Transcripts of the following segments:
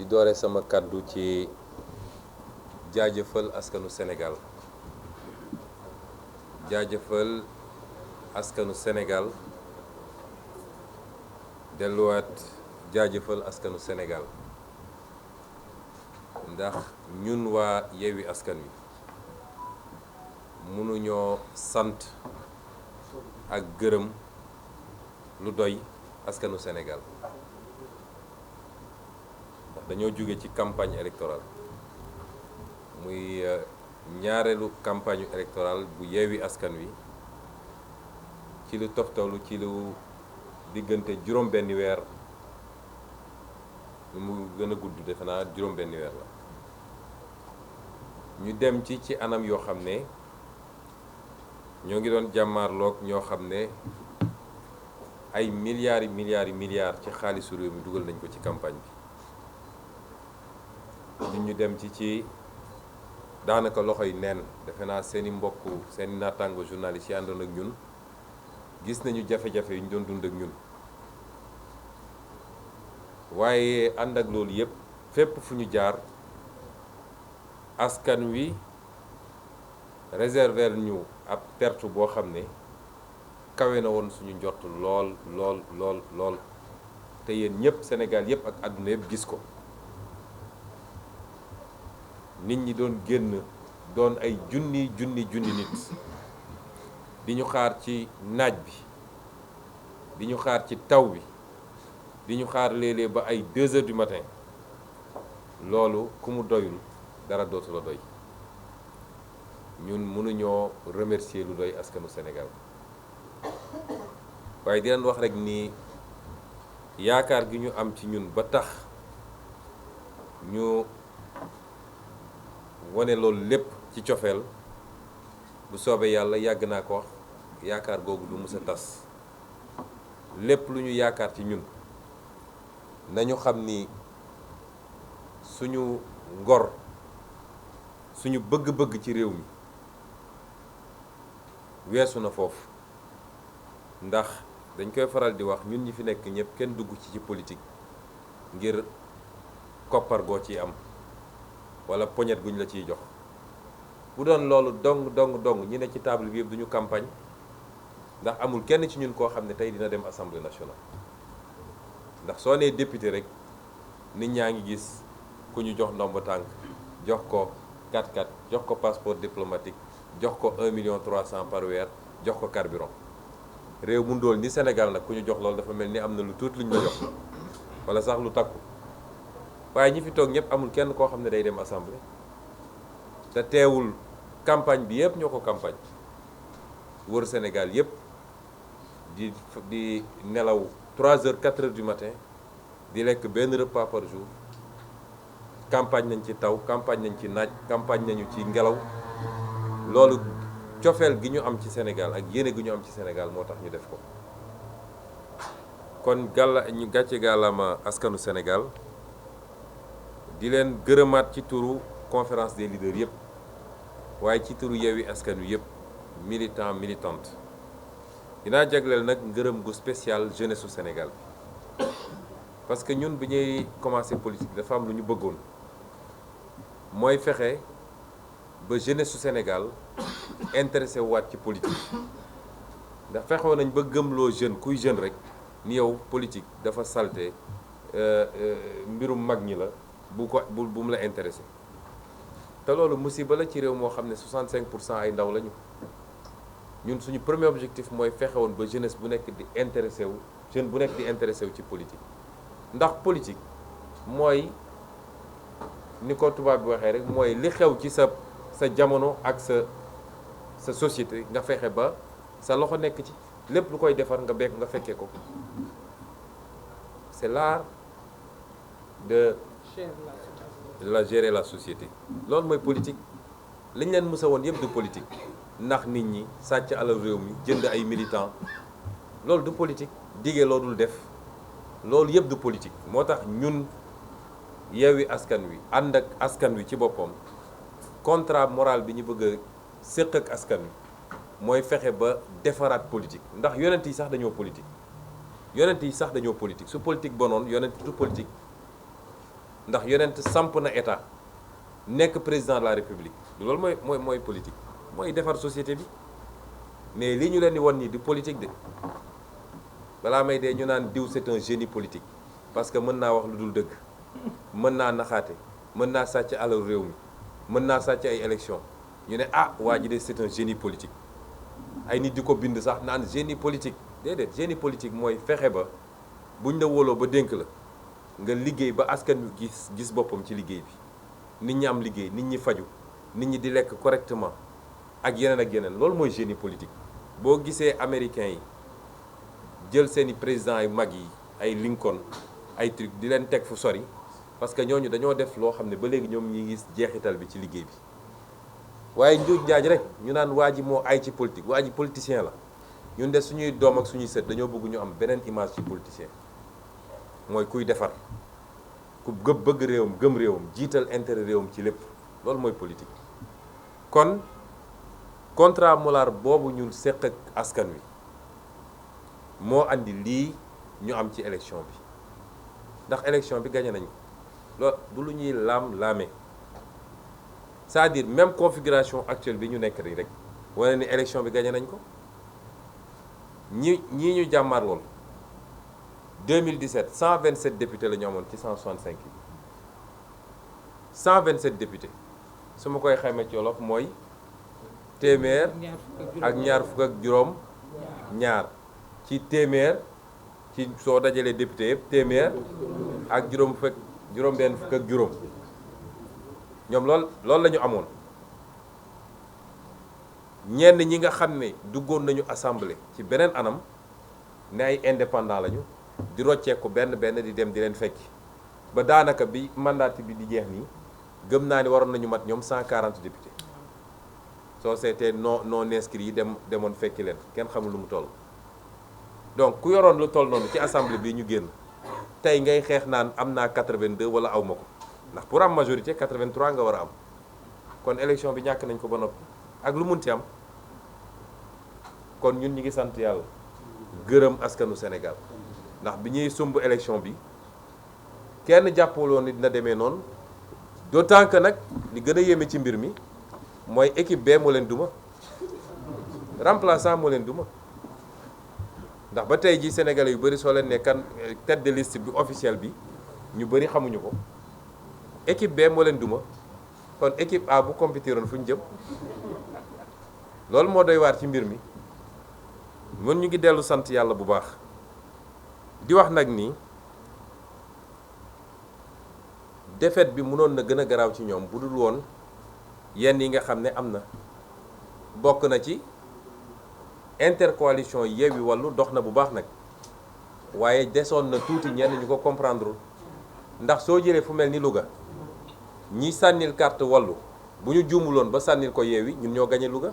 di doore sama kàddu ci jaajëfal askanu Sénégal jaajëfal askanu Sénégal delluwaat jaajëfal askanu Sénégal ndax ñun waa Yewwi Askan Wi mënuñoo sant ak gërëm lu doy askanu Sénégal ndax dañoo jóge ci campagne électorale muy ñaareelu campagne électorale bu Yewwi Askan Wi ci lu toftalu ci lu diggante juróom-benni weer lu mu gën a gudd defe naa juróom-benni weer la ñu dem ci anam yoo xam ne ñoo ngi doon jàmmaarloog ñoo xam ne ay milliards yi milliards ci xaalisu réew mi dugal nañ ko ci campagne bi ñu dem ci daanaka loxo yi neen defe naa seeni mbokk seeni naataango journalistes yi àndoon ak ñun gis nañu jafe-jafe yu ñu doon dund ak ñun waaye ànd ak loolu yépp fépp fu ñu jaar askan wi réserver ñu ab tertu boo xam ne kawe na woon suñu njort lool te yéen ñëpp Sénégal yëpp ak àdduna yëpp gis ko nit ñi doon génn doon ay junni nit di ñu xaar ci naaj bi di ñu xaar ci taw bi di ñu xaar léeg-léeg ba ay 2 heures du matin loolu ku mu doyul dara dootu la doy ñun mënuñoo remercier lu doy askanu Sénégal waaye di leen wax rek ni yaakaar gi ñu am ci ñun ba tax ñu wane loolu lépp ci cofeel bu soobee yàlla yàgg naa ko wax yaakaar googu du mës a tas lépp lu ñu yaakaar ci ñun nañu xam ni suñu ngor suñu bëgg-bëgg ci réew mi weesu na foofu ndax dañ koy faral di wax ñun ñi fi nekk ñëpp kenn dugg ci politique ngir koppar goo ciy am wala poñet guñ la ciy jox bu doon loolu dong ñi ne ci table bi yëpp duñu campagne ndax amul kenn ci ñun koo xam ne tey dina dem assemblée nationale ndax soo nee député rek nit ñaa ngi gis ku ñu jox ndomb tànk jox ko 4x4 jox ko passeport diplomatique jox ko 1,300,000 par weer jox ko carburant réew mu ndóol ni Sénégal nag ku ñu jox loolu dafa mel ni am na lu tuuti lu ñu la jox wala sax lu takku waaye ñi fi toog ñëpp amul kenn koo xam ne day dem assemblée te teewul campagne bi yëpp ñoo ko campagne wër Sénégal yëpp di nelaw 3 heures 4 heures du matin di lekk benn repas par jour campagne nañ ci taw campagne nañ ci naaj campagne nañu ci ngelaw loolu cofeel gi ñu am ci Sénégal ak yéene gi ñu am ci Sénégal moo tax ñu def ko kon ñu gàcce gàllama askanu Sénégal di leen gërëmaat ci turu conférence des leaders yëpp waaye ci turu Yewwi Askan Wi yëpp militante dinaa jagleel nag ngërëm gu spécial jeunesse su Sénégal bi parce que ñun bi ñuy commencé politique dafa am lu ñu bëggoon mooy fexe ba jeunesse su Sénégal intéressé waat ci politique ndax fexewoon nañ ba gëmloo jeune kuy jeune rek ni yow politique dafa salte mbirum mag ñi la bu mu la intéressé te loolu musiba la ci réew moo xam ne 65% ay ndaw lañu ñun suñu premier objectif mooy fexe woon ba jeunesse bu nekk di intéressé wu jeune bu nekk di intéressé wu ci politique ndax politique mooy ni ko tubaab bi waxee rek mooy li xew ci sa jamono ak sa société nga fexe ba sa loxo nekk ci lépp lu koy defar nga fekkee ko c'est l'art de gérer la société loolu mooy politique li ñu leen mësa woon yëpp du politique ndax nit ñi sàcc alal réew mi jënd ay militants loolu du politique dige loo dul def loolu yëpp du politique moo tax ñun Yewwi Askan Wi ànd ak askan wi ci boppam contrat moral bi ñu bëgg a séq ak askan wi mooy fexe ba defaraat politique ndax yonent yi sax dañoo politique su politique bonoon yonent du politique ndax yonent samp na état nekk président de la république loolu mooy politique mooy defar société bi mais li ñu leen di won nii di politique de balaa may dee ñu naan diw c'est un génie politique parce que mën naa wax lu dul dëgg mën naa naxaate mën naa sàcc alal réew mi mën naa sàcc ay élection ñu ne ah waa ji de c'est un génie politique ay nit di ko bind sax naan génie politique déedéet génie politique mooy fexe ba buñ la wóoloo ba dénk la nga liggéey ba askan wi gis boppam ci liggéey bi nit ñi am liggéey nit ñi faju nit ñi di lekk correctement ak yeneen loolu mooy génie politique. boo gisee américains yi jël seeni présidents yu mag yi ay Lincoln ay truc di leen teg fu sori parce que ñooñu dañoo def loo xam ne ba léegi ñoom ñi gis jeexital bi ci liggéey bi waaye njuuj njaaj rek ñu naan waa ji moo ay ci politique waa ji politicien la ñun de suñuy doom ak suñuy sët dañoo bëgg ñu am beneen image ci politicien mooy kuy defar ku bëgg réewam gëm réewam jiital intérêt réewam ci lépp loolu mooy politique. kon contrat Mollar boobu ñu seq ak askan wi moo andi lii ñu am ci élection bi ndax élection bi gagné nañ ko loolu du lu ñuy laam-laame c'est-à-dire même configuration actuelle bi ñu nekk rek wane ni élection bi gagné nañ ko ñii ñu jàmmaar lool 2017 127 députés la ñu amoon ci 165 yi 127 députés su ma koy xamee ci wolof mooy téeméer ak ñaar fukk ak juróom ñaar ci téeméer ci soo dajalee député yëpp téeméer ak juróom benn fukk ak juróom ñoom loolu la ñu amoon ñenn ñi nga xam ne duggoon nañu assemblée ci beneen anam ne ay indépendant lañu di rocceeku benn di dem di leen fekki ba daanaka bi mandat bi di jeex nii gëm naa ni waroon nañu mat ñoom 140 députés soo seetee non inscrits yi demoon fekki leen kenn xamul lu mu toll. donc ku yoroon lu toll noonu ci assemblée bi ñu génn tey ngay xeex naan am naa 82 wala aw ma ko ndax pour am majorité 83 nga war a am kon élection bi ñàkk nañ ko ba noppi ak lu munti am kon ñun ñi ngi sant yàlla gërëm askanu Sénégal ndax bi ñuy sumb élection bi kenn jàppaloon ni dina demee noonu d'autant que nag li gën a yéeme ci mbir mi mooy équipe bee moo leen duma remplaçant moo leen duma ndax ba tey ji sénégalais yu bëri soo leen ne kan tête de liste bi officielle bi ñu bëri xamuñu ko équipe B moo leen duma kon équipe A bu compétiroon fu ñu jëm loolu moo doy waar ci mbir mi mën ñu ngi dellu sant yàlla bu baax di wax nag ni défaite bi mënoon na gën a garaaw ci ñoom bu dul woon yenn yi nga xam ne am na bokk na ci intercoalition Yewwi Wallu dox na bu baax nag waaye desoon na tuuti ñenn ñu ko comprendre ndax soo jëlee fu mel ni Louga ñi sànnil carte Wallu bu ñu juumuloon ba sànnil ko Yewwi ñun ñoo gagné Louga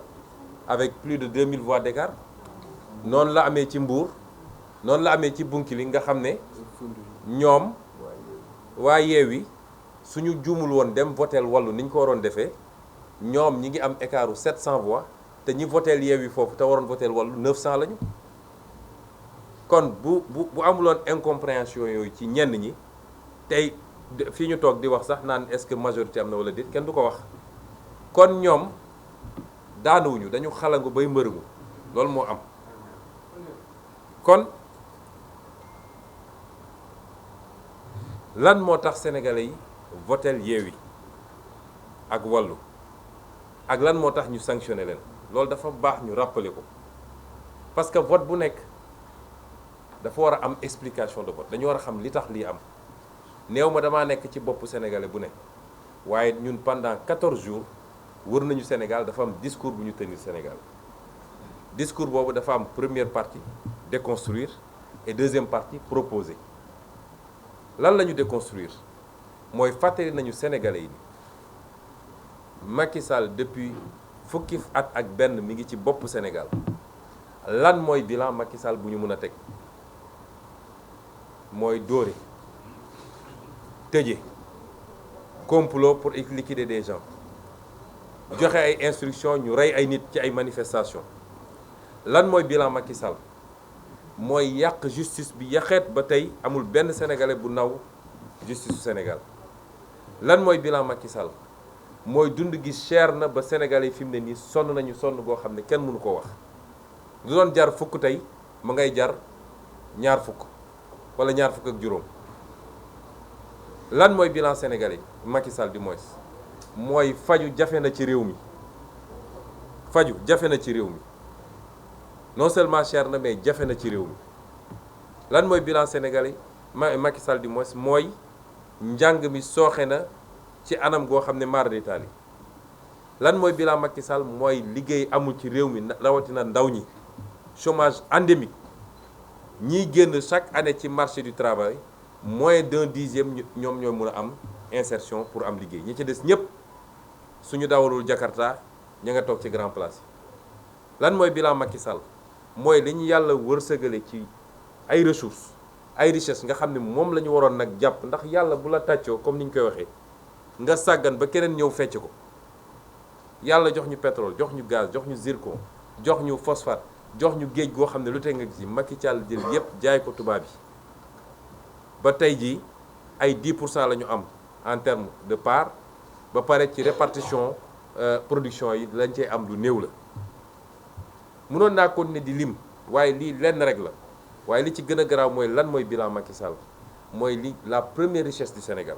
avec plus de 2000 voix d'écart noonu la amee ci Mbour noonu la amee ci Bounkiling nga xam ne ñoom waa Yewwi suñu juumul woon dem votel Wallu ni ñu ko waroon defee ñoom ñi ngi am écartu 700 voix te ñi voteel Yewwi foofu te waroon voteel Wallu 900 lañu kon bu amuloon incompréhension yooyu ci ñenn ñi tey fii ñu toog di wax sax naan est-ce que majorité am na wala déet kenn du ko wax kon ñoom daanuwuñu dañu xalangu bay mbërëgu loolu moo am kon lan moo tax sénégalais yi voteel Yewwi ak Wallu ak lan moo tax ñu sanctionné leen loolu dafa baax ñu rappeler ko parce que vote bu nekk dafa war a am explication de vote dañu war a xam li tax lii am néew ma damaa nekk ci boppu sénégalais bu ne waaye ñun pendant 14 jours wër nañu Sénégal dafa am discours bu ñu tenir Sénégal discours boobu dafa am première partie déconstruire et deuxième partie proposer lan la ñu déconstruire mooy fàttali nañu sénégalais yi Macky Sall depuis fukki at ak benn mi ngi ci boppu Sénégal lan mooy bilan Macky Sall bu ñu mën a teg mooy dóore tëje complot pour liquider des gens joxe ay instructions ñu rey ay nit ci ay manifestations lan mooy bilan Macky Sall mooy yàq justice bi yaxeet ba tey amul benn sénégalais bu naw justice su Sénégal lan mooy bilan Macky Sall mooy dund gi cher na ba Sénégalais yi fi mu ne nii sonn nañu sonn goo xam ne kenn mënu koo wax lu doon jar fukk tey mu ngay jar ñaar fukk wala ñaar fukk ak juróom. lan mooy bilan sénégalais Macky Sall du moins mooy faju jafe na ci réew mi faju jafe na ci réew mi non seulement cher na mais jafe na ci réew mi lan mooy bilan sénégalais Macky Sall du moins mooy njàng mi sooxe na ci anam goo xam ne mara d'Italie lan mooy bilan Macky Sall mooy liggéey amul ci réew mi rawatina ndaw ñi chômage endémique ñiy génn chaque année ci marché du travail moins d'un dixième ñoom ñooy mën a am insertion pour am liggéey ñi ci des ñëpp suñu dawalul Jakarta ña nga toog ci grand place yi lan mooy bilan Macky Sall mooy li ñu yàlla wërsëgale ci ay ressources ay richesses nga xam ne moom la ñu waroon nag jàpp ndax yàlla bu la tàccoo comme ni ñu koy waxee nga sàggan ba keneen ñëw fecc ko yàlla jox ñu pétrole jox ñu gaz jox ñu zircon jox ñu phosphate jox ñu géej goo xam ne lu teg nga gis Macky Sall jël yépp jaay ko tubaab yi ba tey jii ay 10% la ñu am en terme de part ba pare ci répartition production yi lañ cey am lu néew la mënoon naa continuer di lim waaye lii lenn rek la waaye li ci gën a garaaw mooy lan mooy bilan Macky Sall mooy li la première richesse du Sénégal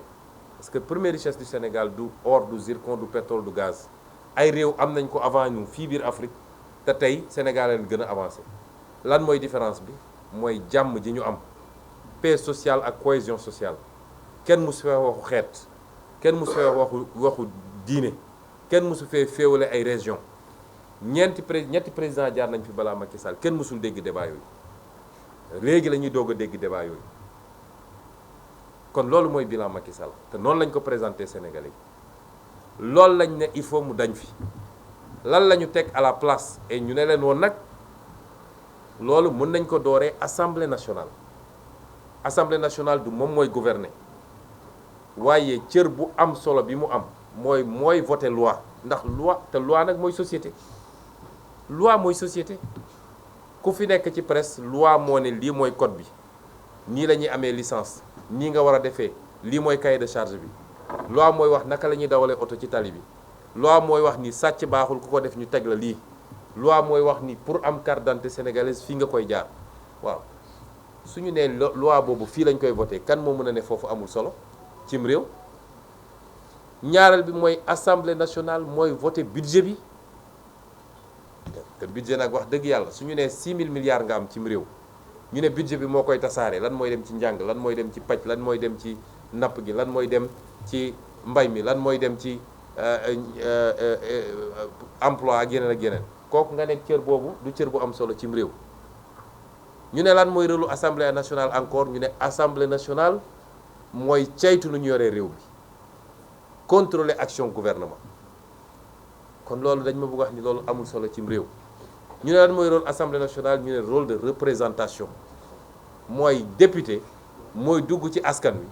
parce que première richesse du Sénégal du or du zircon du pétrole du gaz ay réew am nañ ko avant ñu fii biir Afrique te tey Sénégal leen gën a avancé lan mooy différence bi mooy jàmm ji ñu am paix sociale ak cohésion sociale kenn musu fee waxu xeet kenn musu fee waxu diine kenn musu fee féewale ay région ñetti président jaar nañ fi balaa Macky Sall kenn musul dégg débat yooyu léegi la ñuy doog a dégg débat yooyu kon loolu mooy bilan Macky Sall te noonu lañ ko présenté Sénégalais yi loolu lañ ne il faut mu dañ fi lan la ñu teg à la place et ñu ne leen woon nag loolu mën nañ ko dooree assemblée nationale du moom mooy gouverner waaye cër bu am solo bi mu am mooy voter loi ndax loi te loi nag mooy société ku fi nekk ci presse loi moo ne lii mooy code bi nii la ñuy amee licence nii nga war a defee lii mooy cahier de charge bi loi mooy wax naka la ñuy dawalee oto ci tali bi loi mooy wax ni sàcc baaxul ku ko def ñu teg la lii loi mooy wax ni pour am carte d'identité sénégalaise fii nga koy jaar waaw suñu nee loi boobu fii lañ koy voté kan moo mën a ne foofu amul solo cim réew ñaareel bi mooy assemblée nationale mooy voté budget bi te budget nag wax dëgg yàlla suñu nee 6 000 milliards nga am cim réew ñu ne budget bi moo koy tasaare lan mooy dem ci njàng lan mooy dem ci paj lan mooy dem ci napp gi lan mooy dem ci mbay mi lan mooy dem ci emploi ak yeneen kooku nga nekk cër boobu du cër bu am solo cim réew ñu ne lan mooy rôle assemblée nationale encore ñu ne assemblée nationale mooy caytu nu ñu yoree réew bi contrôler action gouvernement kon loolu dañ ma bëgg wax ni loolu amul solo cim réew ñu ne lan mooy rôle assemblée nationale ñu ne rôle de représentation mooy député mooy dugg ci askan wi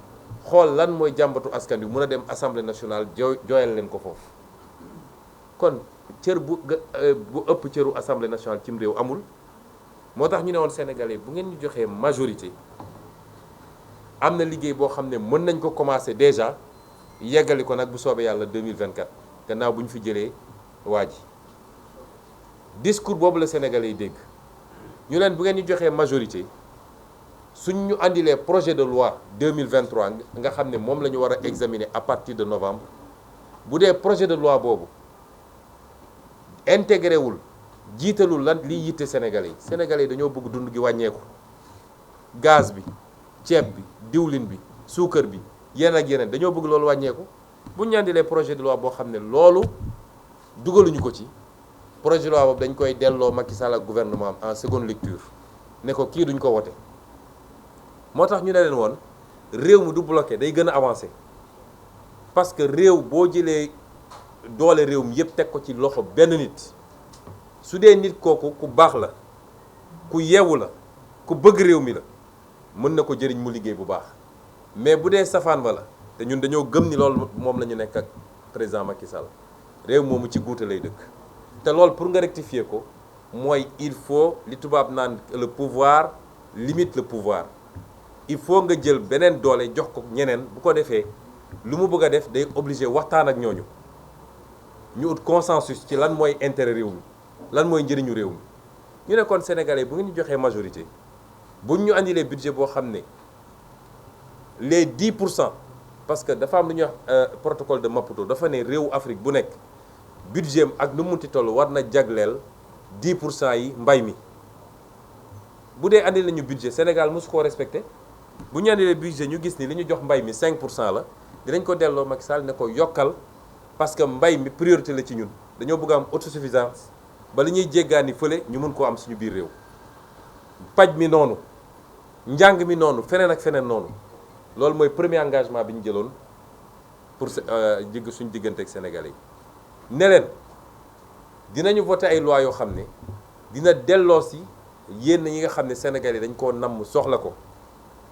xool lan mooy jàmbatu askan wi mun a dem assemblée nationale jooyal leen ko foofu kon cër bu ëpp cëru assemblée nationale cim réew amul moo tax ñu ne woon sénégalais bu ngeen ñu joxee majorité am na liggéey boo xam ne mën nañ ko commencer déjà yeggali ko nag bu soobee yàlla 2024 gannaaw bu ñu fi jëlee waa ji discours boobu la sénégalais yi dégg ñu leen bu ngeen ñu joxee majorité suñ ñu andilee projet de loi 2023 nga xam ne moom la ñu war a examiner à partir de novembre bu dee projet de loi boobu intégré wul jiitalul lan liy yitte sénégalais yi dañoo bëgg dund gi wàññeeku gaz bi ceeb bi diwlin bi suukar bi yeneen ak yeneen dañoo bëgg loolu wàññeeku bu ñu andilee projet de loi boo xam ne loolu dugaluñu ko ci projet de loi boobu dañ koy delloo Macky Sall ak gouvernement am en seconde lecture ne ko kii duñ ko wote moo tax ñu ne leen woon réew mi du bloqué day gën a avancé parce que réew boo jëlee doole réew mi yëpp teg ko ci loxo benn nit su dee nit kooku ku baax la ku yeewu la ku bëgg réew mi la mën na ko jëriñ mu liggéey bu baax mais bu dee safaan ba la te ñun dañoo gëm ni loolu moom la ñu nekk ak président Macky Sall réew moomu ci guute lay dëkk te loolu pour nga rectifier ko mooy il faut li tubaab naan le pouvoir limite le pouvoir il faut nga jël beneen doole jox ko ñeneen bu ko defee lu mu bëgg a def day obligé waxtaan ak ñooñu ñu ut consensus ci lan mooy intérêt réew mi lan mooy njëriñu réew mi ñu ne kon sénégalais bu ngeen ñu joxee majorité buñ ñu andilee budget boo xam ne les 10% parce que dafa am lu ñuy wax protocole de Maputo dafa ne réewu Afrique bu nekk budget am ak nu mu munti toll war na jagleel 10% yi mbay mi bu dee andi lañu budget Sénégal mosu koo respecté bu ñu andilee budget ñu gis ni li ñu jox mbay mi 5% la dinañ ko delloo Macky Sall ne ko yokkal parce que mbay mi priorité la ci ñun dañoo bëgg a am autosuffisance ba li ñuy jéggaani fële ñu mun koo am suñu biir réew paj mi noonu njàng mi noonu feneen ak feneen noonu loolu mooy premier engagement bi ñu jëloon pour suñu diggante ak Sénégalais yi ne leen dinañu voté ay loi yoo xam ne dina delloo si yéen ñi nga xam ne Sénégalais yi dañ koo namm soxla ko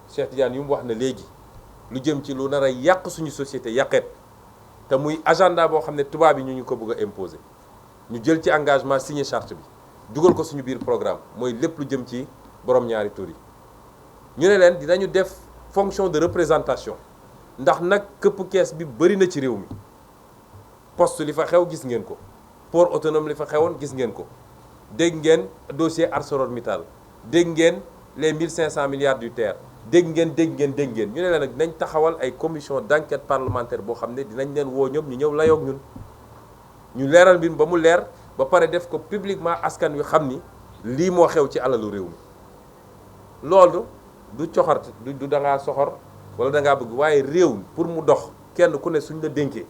Cheikh Tidiane yu mu wax na léegi lu jëm ci lu nar a yàq suñu société yàqeet te muy agenda boo xam ne tubaab yi ñu ko bëgg a imposer ñu jël ci engagement signé charte bi dugal ko suñu biir programme mooy lépp lu jëm ci borom ñaari tur yi ñu ne leen dinañu def fonction de représentation ndax nag këpp kees bi bëri na ci réew mi poste li fa xew gis ngeen ko port autonome li fa xewoon gis ngeen ko dégg ngeen dossier ArcelorMittal dégg ngeen les 1500 milliards du TER dégg ngeen ñu ne leen nag dinañ taxawal ay commission d'enquête parlementaire boo xam ne dinañ leen woo ñoom ñu ñëw layoog ñun ñu leeral mbir ba mu leer ba pare def ko publiquement askan wi xam ni lii moo xew ci alalu réew mi loolu du coxor du da ngaa soxor wala da ngaa bëgg waaye réew pour mu dox kenn ku ne suñ la dénkee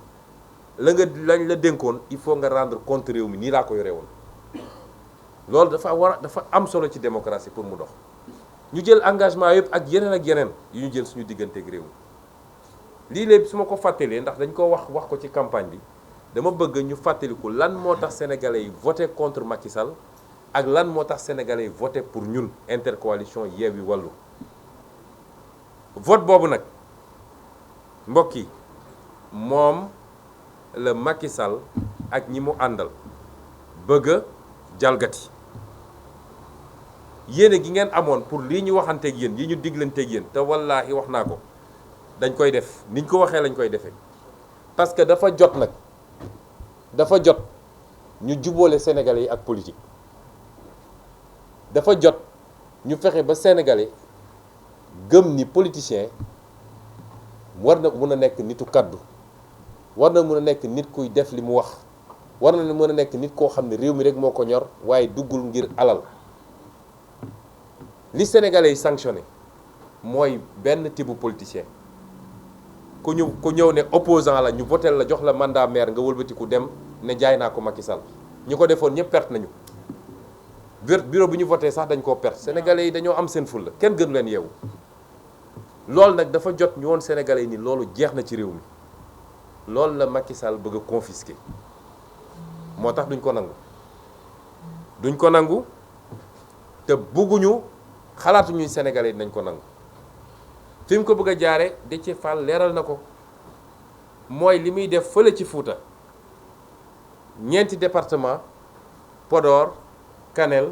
lañ la dénkoon il faut nga rendre compte réew mi nii laa ko yore woon loolu dafa am solo ci démocratie pour mu dox ñu jël engagement yëpp ak yeneen yu ñu jël suñu digganteeg réew mi lii lépp su ma ko fàttalee ndax dañ ko wax ko ci campagne bi dama bëgg ñu fàttaliku lan moo tax sénégalais yi voté contre Macky Sall ak lan moo tax sénégalais yi voté pour ñun intercoalition Yewwi Wallu vote boobu nag mbokk yi moom la Macky Sall ak ñi mu àndal bëgg a jalgati yéene gi ngeen amoon pour lii ñu waxanteeg yéen yi ñu diglanteeg yéen te wallaahi wax naa ko dañ koy def niñ ko waxee lañ koy defee parce que dafa jot nag dafa jot ñu jubóole sénégalais yi ak politique dafa jot ñu fexe ba sénégalais gëm ni politicien war na mën a nekk nitu kaddu war na mën a nekk nit kuy def li mu wax war na mën a nekk nit koo xam ne réew mi rek moo ko ñor waaye duggul ngir alal li sénégalais yi sanctionné mooy benn type politicien ku ñëw ne opposant la ñu votel la jox la mandat maire nga wëlbatiku dem ne jaay naa ko Macky Sall ñi ko defoon ñëpp perte nañu bureau bi ñu voté sax dañ koo perte sénégalais yi dañoo am seen fulla kenn gënu leen yeewu loolu nag dafa jot ñu woon sénégalais yi ni loolu jeex na ci réew mi loolu la Macky Sall bëgg a confisquer moo tax duñ ko nangu te bugguñu xalaatuñuy sénégalais yi dinañ ko nangu fi mu ko bëgg a jaare Déthié Fall leeral na ko mooy li muy def fële ci Fuuta ñeenti département Podor Kanel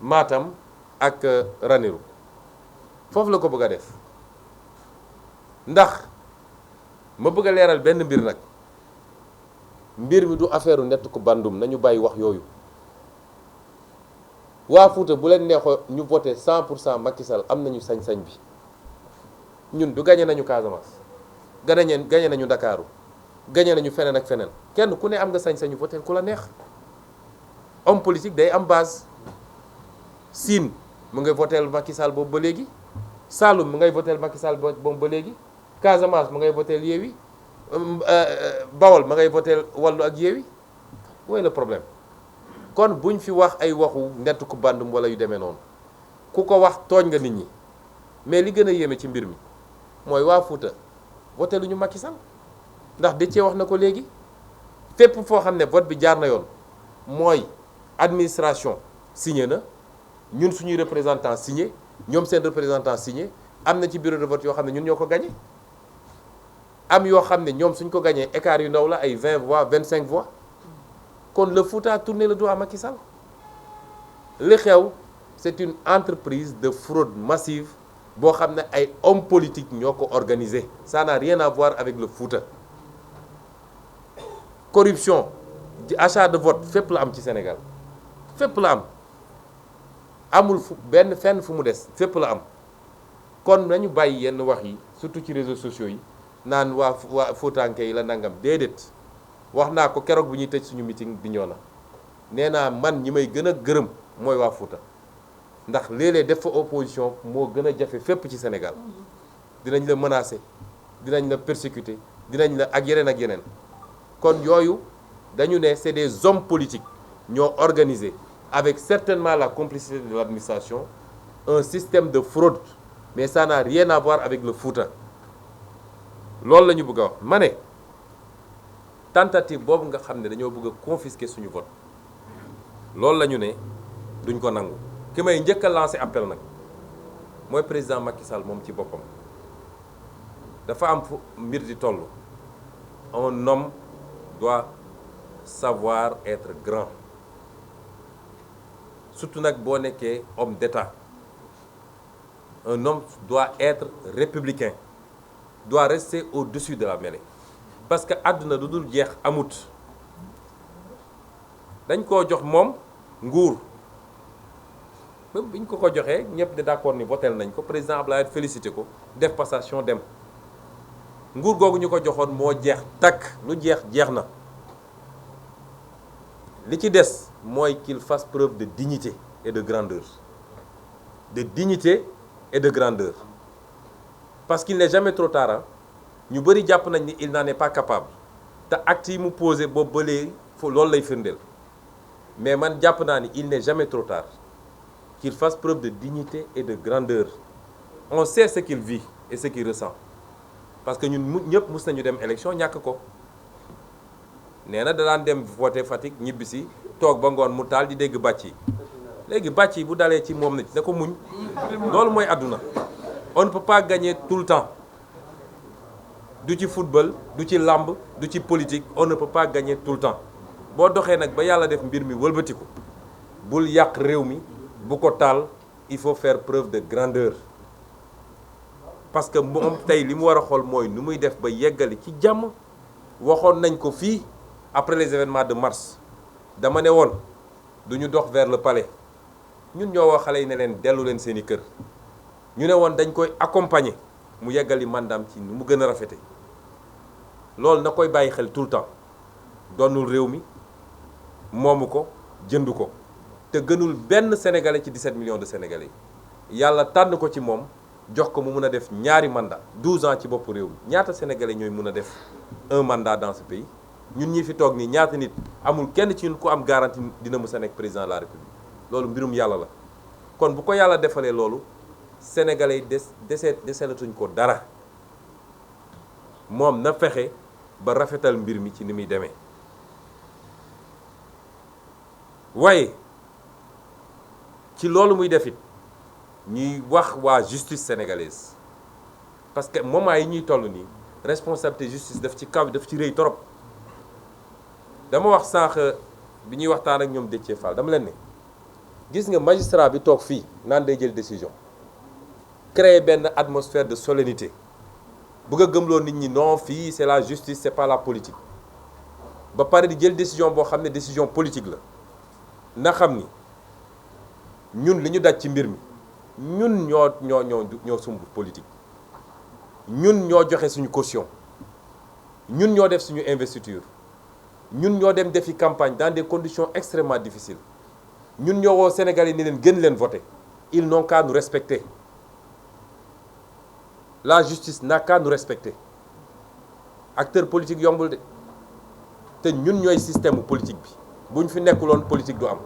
Matam ak Ranérou foofu la ko bëgg a def ndax ma bëgg a leeral benn mbir nag mbir mi du affaire nett ko bandum nañu bàyyi wax yooyu waa Fuuta bu leen neexoo ñu voté 100% Macky Sall am nañu sañ-sañ bi ñun du gagné nañu Casamance gagné nañu Ndakaaru gagné nañu feneen ak feneen kenn ku ne am nga sañ-sañu voté ku la neex homme politique day am base Sine mu ngay voté Macky Sall boobu ba léegi Saloum mu ngay voté Macky Sall boobu ba léegi Casamance mu ngay voté Yewwi Bawol ma ngay voté Wallu ak Yewwi mooy le problème kon buñ fi wax ay waxu nett ku bandum wala yu demee noonu ku ko wax tooñ nga nit ñi mais li gën a yéeme ci mbir mi mooy waa Fuuta voté lu ñu Macky Sall ndax Déthié wax na ko léegi fépp foo xam ne vote bi jaar na yoon mooy administration signé na ñun suñuy représentant signé ñoom seen représentant signé am na ci bureau de vote yoo xam ne ñun ñoo ko gagné am yoo xam ne ñoom suñ ko gagné écart yu ndaw la ay 20 voix 25 voix kon le Fouta a tourné le dos à Macky Sall li xew c'est une entreprise de fraude massive boo xam ne ay hommes politiques ñoo ko organisé. Ça n'a rien à voir avec le Fouta. Corruption di achat de vote fépp la am ci Sénégal fépp la am amul benn fenn fu mu des fépp la am kon nañu bàyyi yenn wax yi surtout ci réseaux sociaux yi naan waa Foutanké yi la nangam déedéet wax naa ko keroog bu ñuy tëj suñu meeting bi ñoo na nee naa man ñi may gën a gërëm mooy waa Fouta ndax léeg-léeg def fa opposition moo gën a jafe fépp ci Sénégal dinañ la menacer dinañ la persécuter dinañ la ak yeneen kon yooyu dañu ne c'est des hommes politiques ñoo organisé avec certainement la complicité de l'administration un système de fraude mais ça n'a rien à voir avec le Fouta loolu la ñu bëgg a wax ma ne tentative boobu nga xam ne dañoo bëgg a confisquer suñu vote loolu la ñu ne duñ ko nangu ki may njëkk a lancé appel nag mooy président Macky Sall moom ci boppam dafa am fu mbir di toll un homme doit savoir être grand surtout nag boo nekkee homme d'État un homme doit être républicain doit rester au-dessus de la mêlée parce que àdduna du dul jeex amut dañ koo jox moom nguur même biñ ko joxee ñëpp de d'accord ni votel nañ ko président Abdoulaye félicité ko def passation dem nguur googu ñu ko joxoon moo jeex takk lu jeex jeex na li ci des mooy qu'il fasse preuve de dignité et de grandeur de dignité et de grandeur parce qu'il n'est jamais trop tard ñu bëri jàpp nañ ni il n'en est pas capable te acte yi mu posé boobu ba léegi loolu lay firndeel mais man jàpp naa ni il n'est jamais trop tard qu'il fasse preuve de dignité et de grandeur on sait ce qu'il vit et ce qu'il ressent parce que ñun ñëpp mus nañu dem élection ñàkk ko nee na da daan dem voter Fatick ñibbisi toog ba ngoon mu taal di dégg bàcc yi léegi bàcc yi bu dalee ci moom nit na ko muñ loolu mooy àdduna on ne peut pas gagner tout le temps du ci football du ci làmb du ci politique on ne peut pas gagner tout le temps boo doxee nag ba yàlla def mbir mi wëlbatiku bul yàq réew mi bu ko taal il faut faire preuve de grandeur parce que moom tey li mu war a xool mooy nu muy def ba yeggali ci jàmm waxoon nañ ko fii après les événements de mars dama ne woon du ñu dox vers le palais ñun ñoo wax xale yi ne leen dellu leen seeni kër ñu ne woon dañ koy accompagner mu yeggali mandaam ci nu mu gën a rafete loolu na koy bàyyi xel tout le temps doonul réew mi moomu ko jënd ko te gënul benn sénégalais ci 17 millions de sénégalais yàlla tànn ko ci moom jox ko mu mun a def ñaari mandat 12 ans ci boppu réew mi ñaata sénégalais ñooy mun a def un mandat dans ce pays ñun ñi fi toog nii ñaata nit amul kenn ci ñun ku am garantie dina mës a nekk président de la république loolu mbirum yàlla la kon bu ko yàlla defalee loolu sénégalais yi deselatuñ ko dara moom na fexe ba rafetal mbir mi ci ni muy demee waaye ci loolu muy def it ñuy wax waa justice sénégalaise parce que moment yi ñuy toll nii responsabilité justice daf ci kaw daf ci rëy torop dama wax sànq bi ñuy waxtaan ak ñoom Déthié Fall dama leen ne gis nga magistrat bi toog fii naan day jël décision créer benn atmosphère de solennité bëgg a gëmloo nit ñi non fii c'est la justice c'est pas la politique ba pare di jël décision boo xam ne décision politique la na xam ni ñun li ñu daj ci mbir mi ñun ñoo sumb politique ñun ñoo joxe suñu caution ñun ñoo def suñu investiture ñun ñoo dem defi campagne dans des conditions extrêmement difficiles ñun ñoo woo Sénégalais ni leen gën leen voter ils n'ont qu'à nous respecter la justice n'a qu'à nous respecter acteur politique yombul de te ñun ñooy système politique bi bu ñu fi nekkuloon politique du am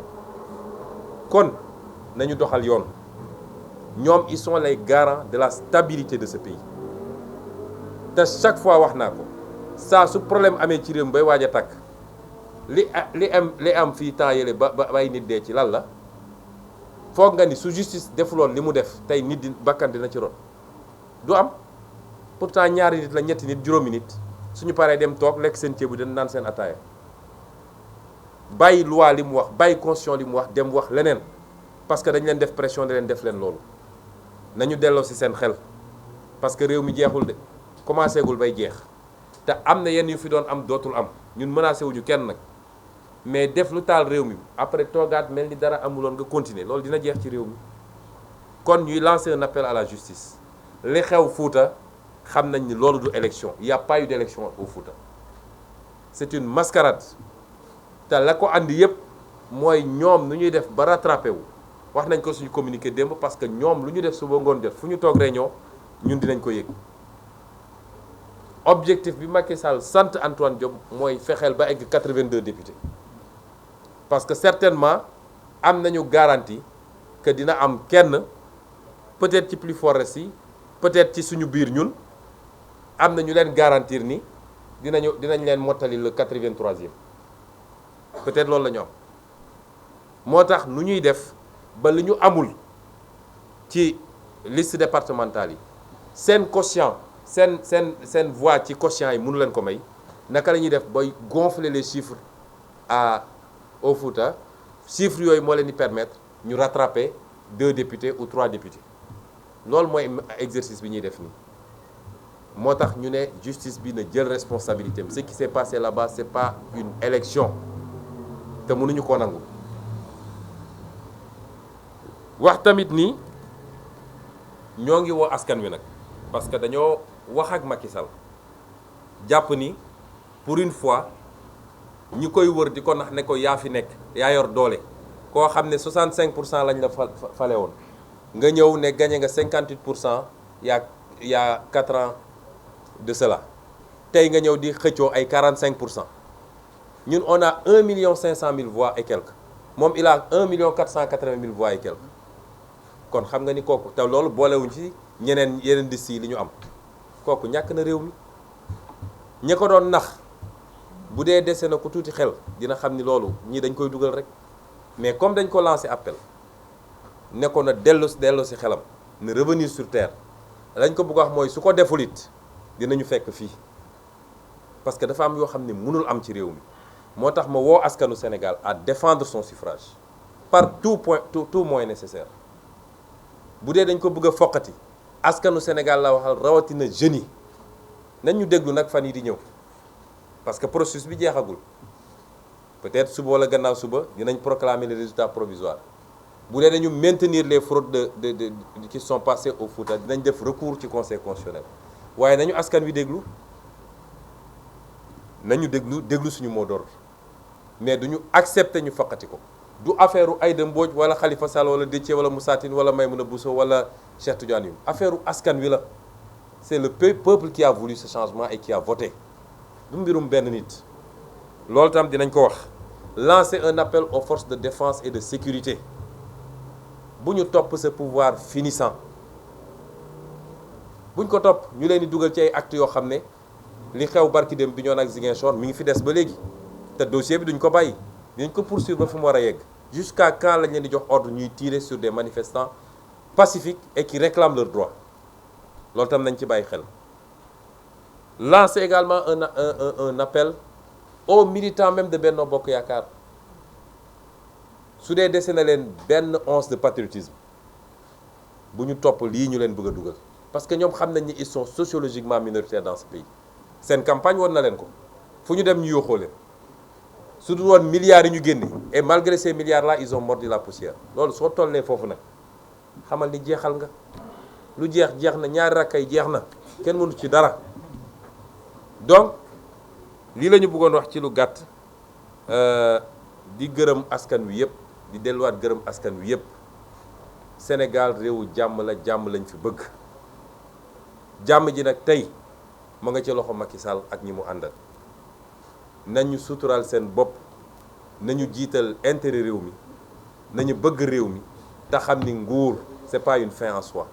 kon nañu doxal yoon ñoom ils sont les garants de la stabilité de ce pays te chaque fois wax naa ko saa su problème amee ci réew mi bay waaj a tàkk li am fii temps yële ba ay nit dee ci lan la foog nga ni su justice defuloon li mu def tey nit di bakkan dina ci ron du am pourtant ñaari nit la ñetti nit juróomi nit suñu paree dem toog lekk seen ceebu den naan seen ataaya bàyyi loi li mu wax bàyyi constitution li mu wax dem wax leneen parce que dañ leen def pression di leen def leen loolu nañu delloo ci seen xel parce que réew mi jeexul de commencé gul bay jeex te am na yenn yu fi doon am dootul am ñun menacé wuñu kenn nag mais def lu taal réew mi après toogaat mel ni dara amuloon nga continuer loolu dina jeex ci réew mi kon ñuy lancer un appel à la justice li xew Fouta xam nañ ni loolu du élection il y a pas eu d'élection au Fouta c'est une mascarade te la ko andi yépp mooy ñoom nu ñuy def ba rattrapé wu wax nañ ko suñu communiqué démb parce que ñoom lu ñu def suba ngoon def fu ñu toog réunion ñun dinañ ko yëg objectif bi Macky Sall sant Antoine Diome mooy fexeel ba egg 82 députés parce que certainement am nañu garantie que dina am kenn peut-être ci plus fort yi peut-être ci suñu biir ñun am na ñu leen garantir ni dinañ leen mottali le 83e peut-être loolu la ñu am moo tax nu ñuy def ba li ñu amul ci liste départementale yi seen quotient seen voix ci quotient yi mënu leen ko may naka la ñuy def bay gonfler les chiffres au Fouta chiffres yooyu moo leen di permettre ñu rattraper 2 députés ou 3 députés loolu mooy exercice bi ñuy def nii moo tax ñu ne justice bi na jël responsabilité am ce qui s'est passé là-bas c'est pas une élection te mënuñu ko nangu wax tamit ni ñoo ngi woo askan wi nag parce que dañoo wax ak Macky Sall jàpp ni pour une fois ñi koy wër di ko nax ne ko yaa fi nekk yaa yor doole koo xam ne 65% lañ la fale woon nga ñëw ne gagné nga 58% il y a 4 ans de cela tey nga ñëw di xëccoo ay 45% ñun on a 1,5 million voix et quelques moom il a 1,480 voix et quelques kon xam nga ni kooku te loolu boolewuñ ci yeneen liste yi li ñu am kooku ñàkk na réew mi ñi ko doon nax bu dee dese na ko tuuti xel dina xam ni loolu ñii dañ koy dugal rek mais comme dañ ko lancé appel ne ko na dellu si xelam ne revenir sur terre lañ ko bëgg a wax mooy su ko deful it dinañu fekk fii parce que dafa am yoo xam ne mënul am ci réew mi moo tax ma woo askanu Sénégal à défendre son suffrage par tout moyen nécessaire bu dee dañ ko bëgg a foqati askanu Sénégal la waxal rawatina jeunes yi nañ ñu déglu nag fan yi di ñëw parce que processus bi jeexagul peut-être suba wala gannaaw suba dinañ proclamer les résultats provisoires bu dee dañu maintenir les fraudes qui sont passées au Fouta dinañ def recours ci conseil constitutionnel waaye nañu askan wi déglu déglu suñu mot d'ordre mais duñu accepter ñu foqati ko du affaire u Aïda Mbodj wala Khalifa Sall wala Déthié wala Moussa Tine wala Maïmouna Bousso wala Cheikh Tidiane Youm affaire u askan wi la c'est le peuple qui a voulu ce changement et qui a voté du mbirum benn nit loolu tam dinañ ko wax lancer un appel aux forces de défense et de sécurité bu ñu topp ce pouvoir finissant buñ ko topp ñu leen di dugal ci ay actes yoo xam ne li xew barki dem bi ñoon ak Ziguinchor mi ngi fi des ba léegi te dossier bi duñ ko bàyyi dinañ ko poursuivre ba fi mu war a yegg jusqu'à quand lañ leen di jox ordre ñuy tirer sur des manifestants pacifiques et qui réclament leurs droits loolu tam nañ ci bàyyi xel lancer également un appel aux militants même de Benno Bokk Yaakaar su dee dese na leen benn once de patriotisme bu ñu topp lii ñu leen bëgg a dugal parce que ñoom xam nañ ni ils sont sociologiquement minoritaires dans ce pays seen campagne woon na leen ko fu ñu dem ñu yóoxoo leen su dul woon milliards yi ñu génne et malgré ces milliards là ils ont mordu la poussière loolu soo tollee foofu nag xamal ni jeexal nga lu jeex na ñaari rakkay jeex na kenn mënu ci dara donc lii la ñu bëggoon wax ci lu gàtt di gërëm askan wi yëpp di delluwaat gërëm askan wi yëpp Sénégal réewu jàmm la jàmm lañ fi bëgg jàmm ji nag tey ma nga ci loxo Macky Sall ak ñi mu àndal nañu suturaal seen bopp nañu jiital intérêt réew mi nañu bëgg réew mi te xam ni nguur c'est pas une fin en soi